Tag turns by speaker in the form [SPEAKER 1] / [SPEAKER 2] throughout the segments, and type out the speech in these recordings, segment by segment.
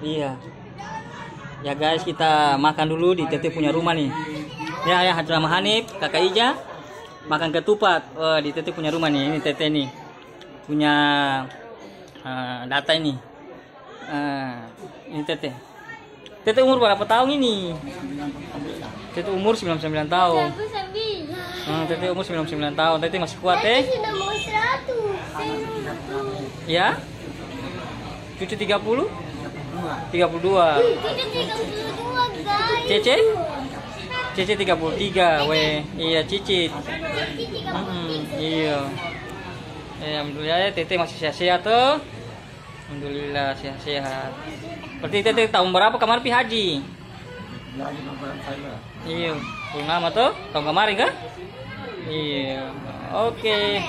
[SPEAKER 1] Iya. Ya guys, kita makan dulu di Tete punya rumah nih. Ya ya, nama Hanif, Kakak Ija makan ketupat. Di Tete punya rumah nih. Ini Tete nih punya data ini. Ini Tete. Tete umur berapa tahun ini? Tete umur 99 tahun. Tete umur 99 tahun. Tete masih kuat ya? Cucu 30? 32. Cece? Cece 33, weh. Iya, cicit. Iya. Alhamdulillah ya, Tete masih sehat-sehat tuh. Alhamdulillah sehat-sehat. Berarti Tete tahun berapa kemarin pi haji? Iya, puluh nama tuh tahun kemarin kan? Iya. Oke.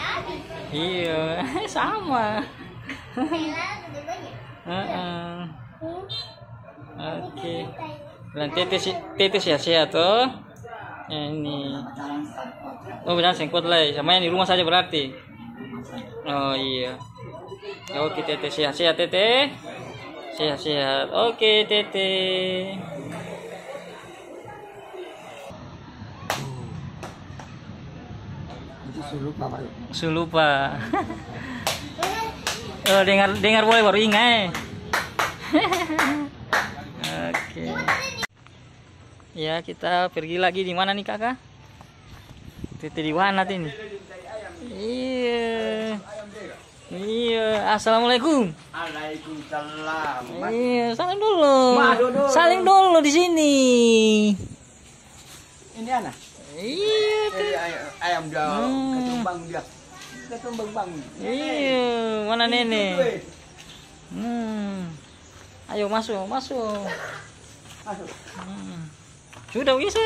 [SPEAKER 1] Iya, sama. Oke. Dan Tete sehat-sehat tuh. Ini. Oh benar sengkut lah. Sama yang di rumah saja berarti. Oh iya. Oke Tete sehat-sehat Tete. Sehat-sehat. Oke Tete. Sulupa. Oh, dengar boleh baru ingat. Oke. Ya, kita pergi lagi di mana nih Kakak? Tete di mana ini? Iya. Iya, assalamualaikum.
[SPEAKER 2] Waalaikumsalam.
[SPEAKER 1] Iya, salim dulu. Salim dulu di sini.
[SPEAKER 2] Ini anak.
[SPEAKER 1] Iya,
[SPEAKER 2] ayam dia ketumbang dia. Ketumbang bang.
[SPEAKER 1] Iya, mana nenek? Ayo masuk.
[SPEAKER 2] Masuk.
[SPEAKER 1] Sudah bisa.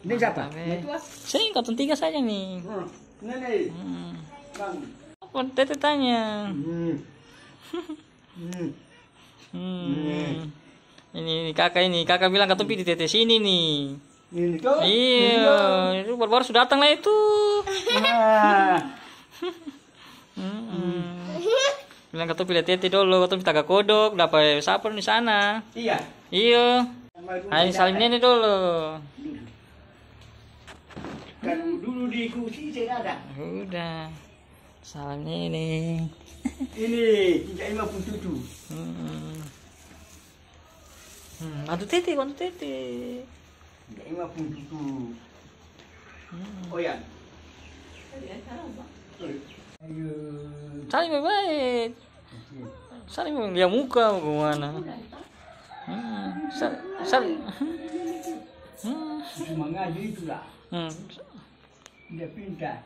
[SPEAKER 2] Ini siapa?
[SPEAKER 1] Saya angkatan 3 saja nih.
[SPEAKER 2] Nenek. Bang.
[SPEAKER 1] Apa Tete tanya? Ini kakak bilang kata di Tete sini nih.
[SPEAKER 2] Ini tuh.
[SPEAKER 1] Iya, itu baru sudah datang lah itu. Bilang kata pilih Tete dulu, kata kita agak kodok, dapat saper di sana.
[SPEAKER 2] Iya.
[SPEAKER 1] Iya. Ayo salim nenek dulu.
[SPEAKER 2] Kan dulu di kursi saya ada.
[SPEAKER 1] Udah. Salam nenek.
[SPEAKER 2] Ini 357.
[SPEAKER 1] Bantu Tete.
[SPEAKER 2] 357. Oh ya. Ayo.
[SPEAKER 1] Salim baik. Salim dia muka bagaimana? Salim.
[SPEAKER 2] Cuma ngaji itu lah. Dia pintar.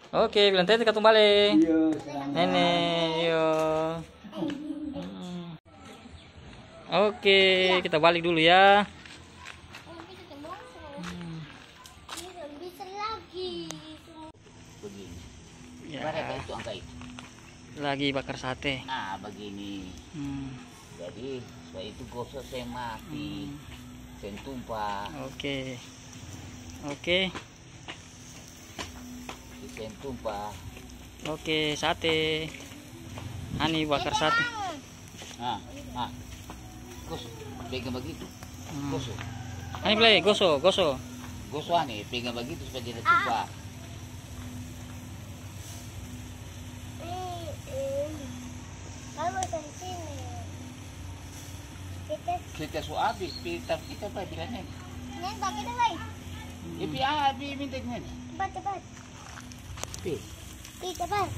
[SPEAKER 1] Oke, bilang Tete kembali.
[SPEAKER 2] Iya,
[SPEAKER 1] Nenek, yo. Oke, kita balik dulu ya. Lagi bakar sate.
[SPEAKER 3] Nah begini. Jadi setelah itu gosok saya mati. Saya tumpah.
[SPEAKER 1] Oke.
[SPEAKER 3] Saya tumpah.
[SPEAKER 1] Oke, sate. Ani bakar sate.
[SPEAKER 3] Nah. Gosok. Pegang begitu. Gosok.
[SPEAKER 1] Ani play, gosok.
[SPEAKER 3] Gosok ani, pegang begitu supaya tidak tumpah. Kita so habis, kita pa bilangin.
[SPEAKER 4] Nen, bakit naman?
[SPEAKER 3] Ipi minta ni.
[SPEAKER 4] Cepat.
[SPEAKER 3] Pi.
[SPEAKER 4] Cepat.